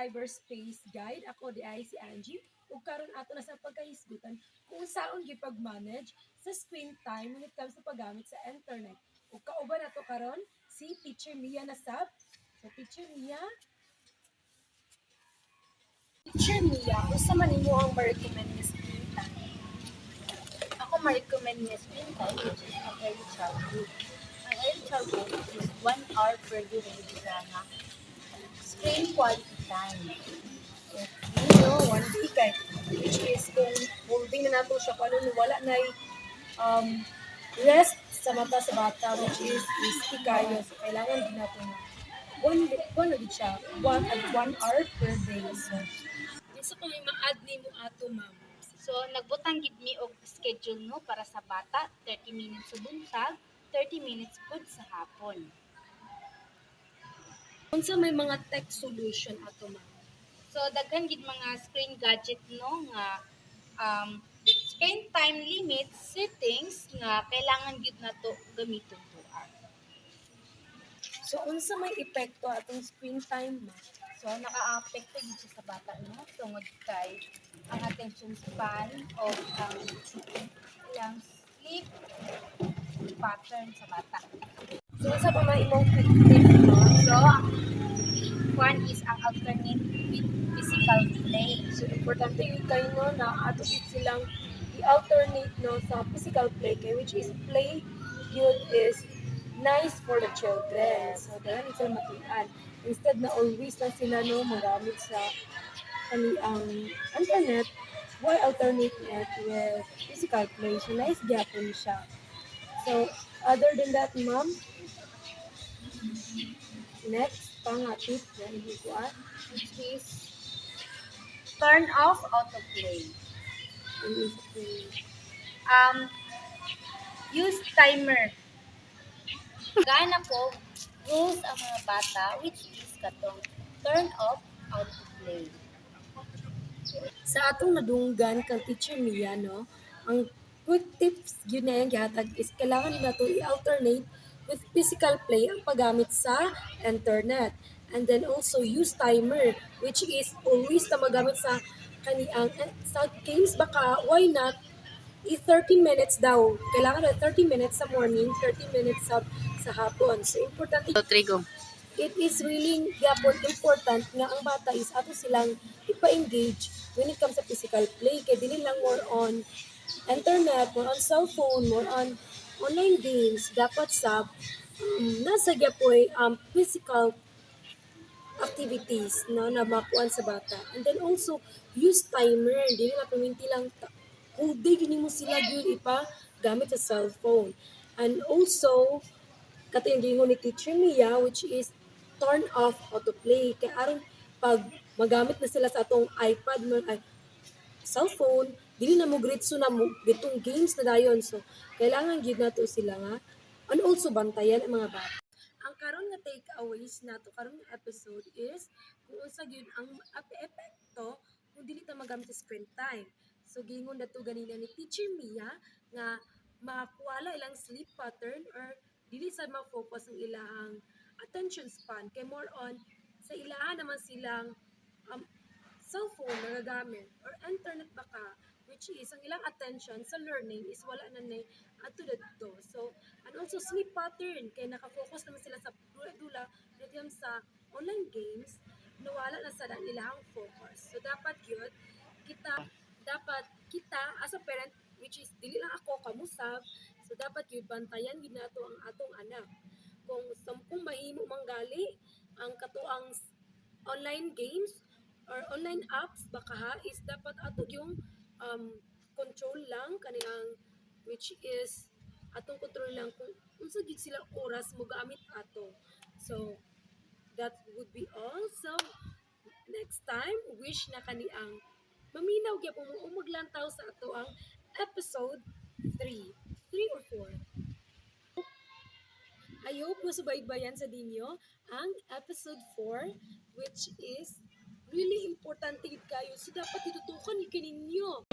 cyberspace guide. Ako di ay si Angie. Ug karon ato na sa pagkahisgutan kung saan gipag-manage sa screen time when it comes sa paggamit sa internet. Ug kauban nato karon si Teacher Mia Nasab. So Teacher Mia, usa man nimo ang ma-recommend nga screen time? Ako ma-recommend niya screen time, which is ang early childhood. Ang early childhood is 1 hour per day na ibigay nga screen quality time. One day kay which is kung holding na nato siya kung ano wala na rest sa mata sa bata which is kayo. So kailangan din nato na one gid siya, 1 hour per day. So isa pa may ma-add nimo ato ma'am. So, nagbutang gid mi og schedule no para sa bata, 30 minutes sa buntag, 30 minutes pud sa hapon. Unsa may mga tech solution ato ma'am? So, daghan gid mga screen gadget no nga screen time limit settings nga kailangan gid nato gamiton tuan. So unsa may epekto atong screen time ma'am? So, naka-apekto gid siya sa bata no tungod kay ang attention span o ang ilang sleep pattern sa bata. So unsa pa may imong quick tip no? So, one is ang alternate with physical play. So importante yun kayo no na ato gid silang i-alternate no sa physical play kay which is play yun is nice for the children. So dahil sila matuan. Instead na always na sila no magamit sa ang internet, why alternate it with physical play? So nice gyapon siya. So other than that ma'am, next pang tip na ihiguan Which is turn off autoplay. is play. Use timer. Gana ko rules ang mga bata which is katong turn off autoplay. Sa atong nadunggan kang Teacher Mia no, ang quick tips yun na yung gihatag is kailangan nato i-alternate with physical play ang paggamit sa internet. And then also use timer which is always na magamit sa kaniang sa games baka why not 30 minutes daw. Kailangan na 30 minutes sa morning, 30 minutes sa hapon. So importante Trigo. it is really important nga ang bata is ato silang ipa-engage when it comes sa physical play kay dili lang more on internet, more on cellphone, more on online games dapat sa nasa gyapoy physical activities no na makuan sa bata. And then also use timer, dili na paminti lang whole day gini mo sila gyud ipa gamit sa cellphone. And also kato yung gingon ni Teacher Mia which is turn off autoplay kay aron pag magamit na sila sa atong iPad mo ay cellphone dili na mo gritso na mo gitong games na dayon so kailangan gyud nato sila nga and also bantayan ang mga bata. Ang karon nga takeaways nato karon nga episode is kung unsa gyud ang epekto kung dili ta magamit sa screen time. So gingon nato ganina ni Teacher Mia nga makakuwala ilang sleep pattern or dili sa ma-focus ang ilang attention span kay more on sa ilahan naman silang cellphone nagagamit or internet baka which is ang ilang attention sa learning is wala na nay ato dito. So and also sleep pattern kay naka-focus naman sila sa dula rhythm sa online games nawala na sa ilang focus. So dapat yun kita as a parent which is dili lang ako kamusab so dapat yun bantayan gid nato ang atong anak kung mahimo manggali ang katuang online games or online apps baka ha is dapat ato yung control lang kaniyang which is atong control lang kung unsa gid sila oras mo gamit ato. So that would be all. So next time wish na kaniang maminaw gyapon mo maglantaw sa ato ang episode 3 or 4. I hope masubaybayan sa dinyo ang episode 4 which is really importante gid kayo so dapat itutukan ni kaninyo.